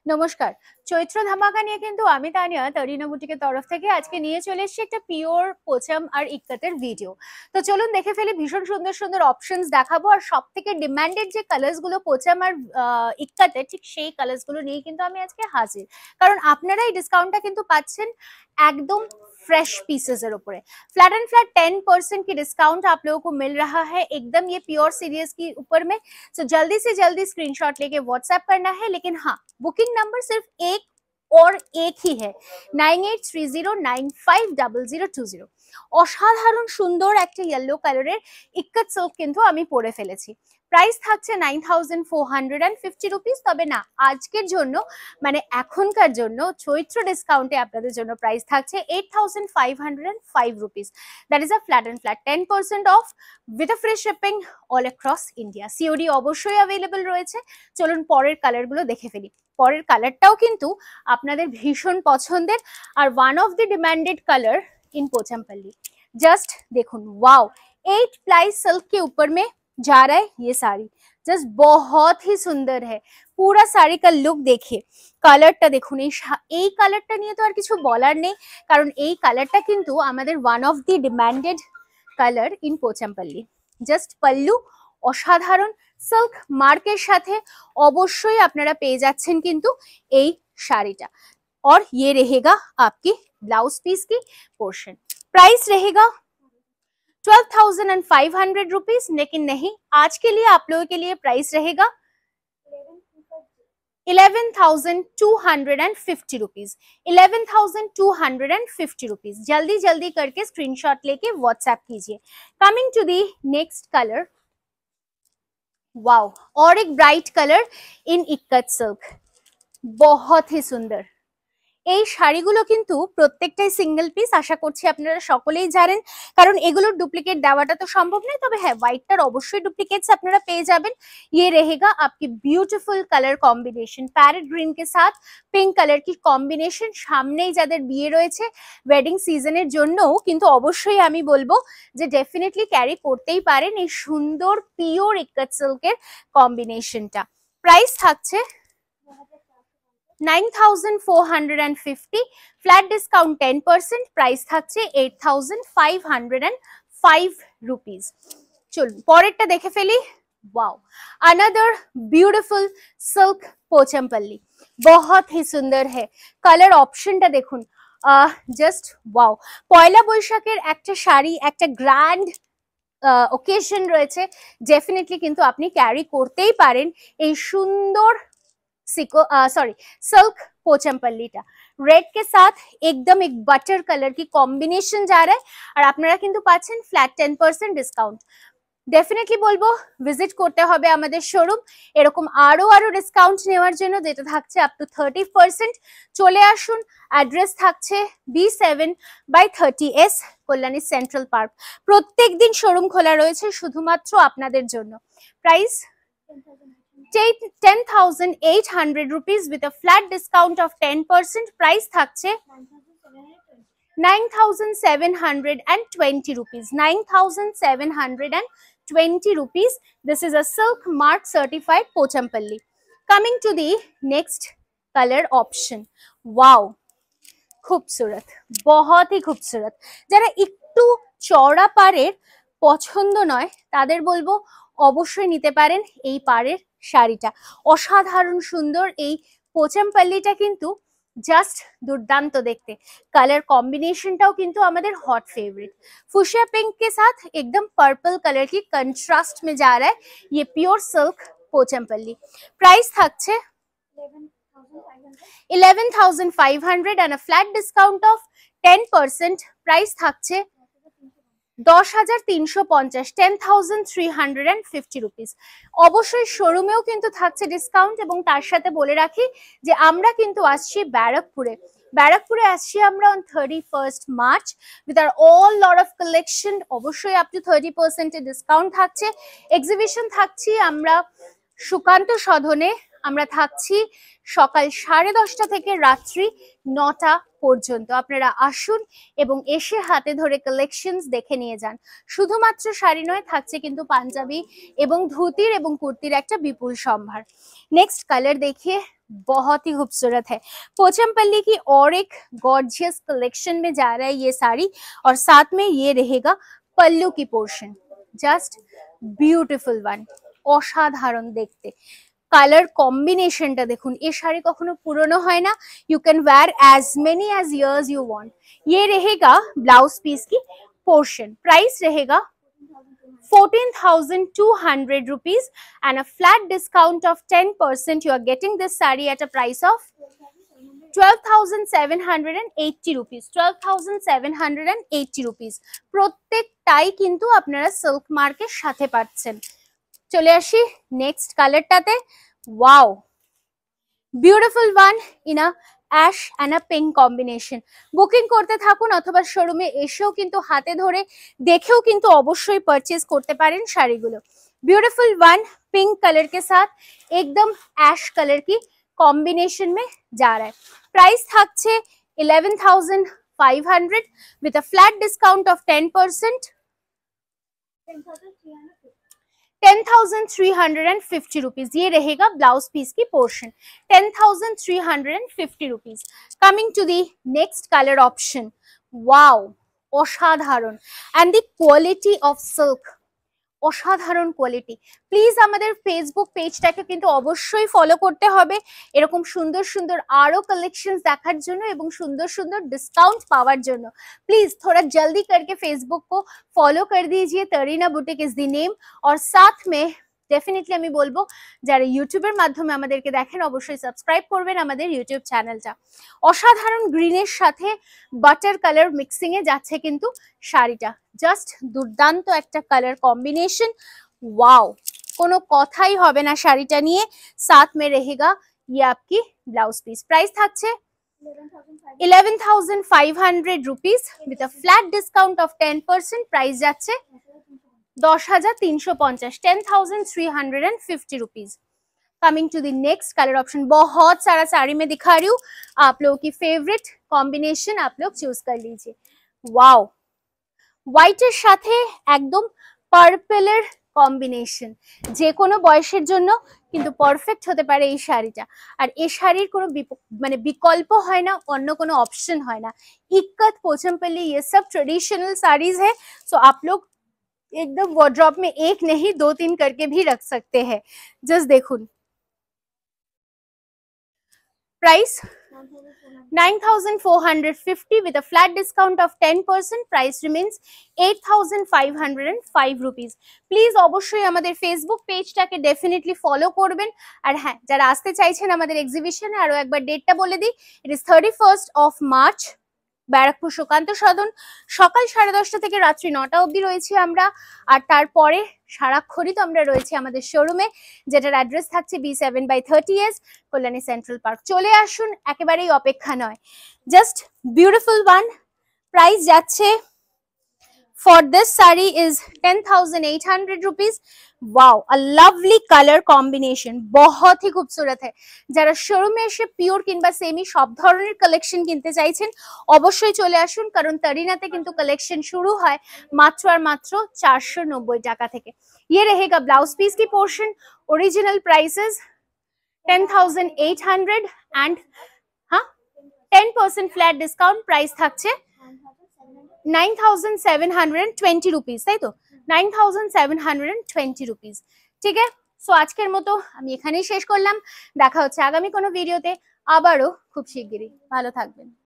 নমস্কার। চৈত্র ধামাকা নিয়ে কিন্তু আমি তানিয়া তরিনা বুটিকের তরফ থেকে আজকে নিয়ে চলে এসেছি একটা পিওর পোচাম আর ইক্কাতের ভিডিও। তো চলুন দেখে ফেলি, ভীষণ সুন্দর সুন্দর অপশনস দেখাবো আর সব থেকে ডিমান্ডেড যে কালার্স গুলো পোচাম আর ইক্কাতে, ঠিক সেই কালার্স গুলো নিয়ে কিন্তু আমি আজকে হাজির। কারণ আপনারা এই ডিসকাউন্টটা কিন্তু পাচ্ছেন একদম फ्रेश पीसेस ऊपर फ्लैट एंड फ्लैट 10% की डिस्काउंट आप लोगों को मिल रहा है एकदम ये प्योर सीरीज की ऊपर में। सो जल्दी से जल्दी स्क्रीनशॉट लेके व्हाट्सएप करना है, लेकिन हाँ बुकिंग नंबर सिर्फ एक और एक ही है 9830950020। অসাধারণ সুন্দর একটা ইয়েলো কালারের ইক্কাত সিল্ক কিন্তু আমি পরে ফেলেছি। প্রাইস থাকছে 9450 রুপিস। তবে না, আজকের জন্য মানে এখনকার জন্য চৈত্র ডিসকাউন্টে আপনাদের জন্য প্রাইস থাকছে 8505 rupees. That is a flat and flat 10% off with a free shipping all across India. COD অবশ্যই অ্যাভেলেবল রয়েছে। চলুন পরের কালারগুলো দেখে ফেলি। পরের কালারটাও কিন্তু আপনাদের ভীষণ পছন্দের আর one of the demanded colour in Pochampally. Just देखो वाओ, 8 प्लाई सिल्क के ऊपर में जा रहा है ये साड़ी। जस्ट बहुत ही सुंदर है। পুরা শাড়ি কা লুক দেখিয়ে কালারটা দেখুন। এই কালারটা নিয়ে তো আর কিছু বলার নেই, কারণ এই কালারটা কিন্তু আমাদের one of the demanded colour in Pochampally. Just pallu অসাধারণ সিল্ক মার্কের সাথে অবশ্যই আপনারা পেয়ে যাচ্ছেন কিন্তু এই শাড়িটা। और ये रहेगा आपकी ब्लाउज पीस की पोर्शन। प्राइस रहेगा 12,500 रुपीज, लेकिन नहीं, आज के लिए आप लोगों के लिए प्राइस रहेगा 11,250 रुपीज। 11,250 रुपीज। जल्दी जल्दी करके स्क्रीनशॉट लेके व्हाट्सएप कीजिए। Coming to the next colour, wow, और एक bright colour in ikat silk, बहुत ही सुंदर। এই শাড়িগুলো কিন্তু প্রত্যেকটাই সিঙ্গেল পিস, আশা করছি আপনারা সকলেই জানেন, কারণ এগুলোর ডুপ্লিকেট দেওয়াটা তো সম্ভব নয়। তবে হ্যাঁ, হোয়াইটটার অবশ্যই ডুপ্লিকেটস আপনারা পেয়ে যাবেন। ये रहेगा आपकी beautiful colour combination, parrot green के साथ पिंक कलर की कॉम्बिनेशन। সামনেই যাদের বিয়ে রয়েছে ওয়েডিং সিজনের জন্যও কিন্তু অবশ্যই আমি বলবো যে ডেফিনেটলি ক্যারি করতেই পারেন এই সুন্দর পিওর ইক্কাত সিল্কের কম্বিনেশনটা। প্রাইস থাকছে 9,450, फ्लैट डिस्काउंट 10%, प्राइस থাকছে 8,505 रुपीज। চলুন পরেরটা দেখে ফেলি। Wow, another beautiful silk Pochampally, बहुत ही सुंदर है। कलर ऑप्शनটা দেখুন, জাস্ট ওয়াও। পয়লা বৈশাখের একটা শাড়ি, একটা গ্র্যান্ড ওকেশন রয়েছে, ডেফিনেটলি কিন্তু আপনি ক্যারি করতেই পারেন এই সুন্দর सिल्क पोचमपल्लीটা। रेड के साथ एकदम एक बटर कलर की कॉम्बिनेशन जा रहा है और আপনারা কিন্তু পাচ্ছেন ফ্ল্যাট 10% ডিসকাউন্ট। ডেফিনেটলি বলবো ভিজিট করতে হবে আমাদের শোরুম এরকম আরো ডিসকাউন্ট নেওয়ার জন্য, যেটা থাকছে আপ টু 30%। চলে আসুন, অ্যাড্রেস থাকছে B7/30S কল্যাণী সেন্ট্রাল পার্ক। প্রত্যেকদিন শোরুম খোলা রয়েছে শুধুমাত্র আপনাদের জন্য। Price 10,800 rupees with a flat discount of 10%. Price থাকছে 9,720 rupees. 9,720 rupees. This is a silk mark certified Pochampalli. Coming to the next color option. Wow, खूबसूरत, बहुत ही खूबसूरत। যারা একটু চওড়া পাড়ের পছন্দ নয় তাদের বলবো অবশ্যই নিতে পারেন এই পাড়ের শাড়িটা। অসাধারণ সুন্দর এই পোচমপল্লিটা কিন্তু জাস্ট দুর্দান্ত দেখতে। कलर कॉम्बिनेशनটাও কিন্তু আমাদের हॉट फेवरेट। फुशिया पिंक के साथ एकदम पर्पल कलर की कंट्रास्ट में जा रहा है ये प्योर सिल्क पोचमपल्ली। प्राइस থাকছে 11,500 and a flat discount of 10%. Price থাকছে 10,350, 10,350 রুপিস। অবশ্যই শোরুমেও কিন্তু থাকছে ডিসকাউন্ট এবং তার সাথে বলে রাখি যে আমরা কিন্তু আসছি ব্যারাকপুরে আসছি আমরা অন 31st মার্চ উইথ আর অল লট অফ কালেকশন। অবশ্যই আপ টু 30% এর ডিসকাউন্ট থাকছে। এক্সিবিশন থাকছি আমরা সুকান্ত সদনে, আমরা থাকছি সকাল 10:30 থেকে রাত্রি 9টা পর্যন্ত। আপনারা আসুন এবং এসে হাতে ধরে কালেকশনস দেখে নিয়ে যান। শুধুমাত্র শাড়ি নয়, থাকছে কিন্তু পাঞ্জাবি এবং ধুতির এবং কুর্তির একটা বিপুল সম্ভার। নেক্সট কালার দেখিয়ে बहुत ही खूबसूरत है। पोचमपल्ली की और एक गॉर्जियस कलेक्शन में जा रहा है ये साड़ी, और साथ में ये रहेगा पल्लू की पोर्शन। जस्ट ब्यूटिफुल वन, অসাধারণ দেখতে। কালার কম্বিনেশনটা দেখুন, এই শাড়ি কখনো পুরনো হয় না। You can wear as many as years you want. ये रहेगा ब्लाउज पीस की पोर्शन। प्राइस रहेगा 14,200 rupees and a flat discount of 10%. You are getting this saree at a price of 12,780 rupees। 12,780 rupees। প্রত্যেকটাই কিন্তু আপনারা সিল্ক মার্কের সাথে পাচ্ছেন। চলে আসি নেক্সট কালারটাতে। Wow, beautiful one in a ash and a pink combination. Booking করতে থাকুন অথবা শোরুমে এসেও কিন্তু হাতে ধরে দেখেও কিন্তু অবশ্যই পারচেজ করতে পারেন শাড়িগুলো। ब्यूटीफुल वन पिंक कलर के साथ एकदम ऐश कलर की कॉम्बिनेशन में जा रहा है। प्राइस থাকছে 11,500 with a flat discount of 10%, 10,350 rupees। ये रहेगा ब्लाउज पीस की portion, 10,350 rupees। Coming to the next colour option. Wow, অসাধারণ। And the quality of silk, অসাধারণ কোয়ালিটি। প্লিজ আমাদের ফেসবুক পেজটাকে কিন্তু অবশ্যই ফলো করতে হবে এরকম সুন্দর সুন্দর আরো কালেকশনস দেখার জন্য এবং সুন্দর সুন্দর ডিসকাউंट পাওয়ার জন্য। প্লিজ थोड़ा जल्दी करके फेसबुक को फॉलो कर दीजिए। तरीना बुटीक इज द नेम। और साथ में डेफिनेटली আমি বলবো যারা ইউটিউবের মাধ্যমে আমাদেরকে দেখেন অবশ্যই সাবস্ক্রাইব করবেন আমাদের ইউটিউব চ্যানেলটা। অসাধারণ গ্রিনের সাথে বাটার কালার মিক্সিং এ যাচ্ছে কিন্তু শাড়িটা। জাস্ট দুর্দান্ত একটা কালার কম্বিনেশন। ওয়াও, কোনো কথাই হবে না শাড়িটা নিয়ে। साथ में रहेगा ये आपकी ब्लाउज पीस। प्राइस থাকছে 11,500 rupees with a flat discount of 10%। Price যাচ্ছে 10,350, 10,350 rupees। Coming to the next colour option. बहुत सारा साड़ी में दिखा रही हूँ, आप लोगों की फेवरेट कॉम्बिनेशन आप लोग चूज कर लीजिए। वाओ, হোয়াইটের সাথে একদম পার্পেলের কম্বিনেশন, যে কোনো বয়সের জন্য কিন্তু পারফেক্ট হতে পারে এই শাড়িটা। আর এই শাড়ির কোনো মানে বিকল্প হয় না, অন্য কোনো অপশন হয় না। इक्कत पोचमपल्ली ये सब ट्रेडिशनल साड़ीज है। सो आप लोग एकदम वार्डरोब में एक नहीं 2-3 करके भी रख सकते हैं। जस्ट देखुन price 9,450 with a flat discount of 10%। Price remains 8,505 rupees। Please অবশ্যই আমাদের ফেসবুক পেজটাকে ডেফিনেটলি ফলো করবেন। আর হ্যাঁ, যারা আসতে চাইছেন আমাদের এক্সিবিশনে, আরো একবার ডেটটা বলে দিই, it is 31st of March, Barrackpore Sukanta Sadan. সকাল 10:30 থেকে রাত্রি 9টা অবধি রয়েছি আমরা। আর তারপরে সারাক্ষণই তো আমরা রয়েছি আমাদের শোরুমে, যেটার অ্যাড্রেস থাকছে B7/30S কল্যাণী সেন্ট্রাল পার্ক। চলে আসুন, একেবারেই অপেক্ষা নয়। Just beautiful one. প্রাইস যাচ্ছে for this saree is 10,800 rupees। Wow, a lovely color combination, बहुत ही खूबसूरत है। যারা শোরুমে এসে পিওর কিংবা সেমি সব ধরনের কালেকশন কিনতে চাইছেন অবশ্যই চলে আসুন, কারণ তরিনাতে কিন্তু কালেকশন শুরু হয় মাত্র আর মাত্র 490 টাকা থেকে। ये रहेगा ब्लाउज पीस की पोर्शन। ओरिजिनल प्राइसेस 10,800 एंड हाँ 10% फ्लैट डिस्काउंट। प्राइस থাকছে 9,720 rupees, তাই তো? 9,720 rupees। ঠিক আছে, সো আজকের মতো আমি এখানেই শেষ করলাম। দেখা হচ্ছে আগামী কোনো ভিডিওতে আবারও খুব শিগগিরই। ভালো থাকবেন।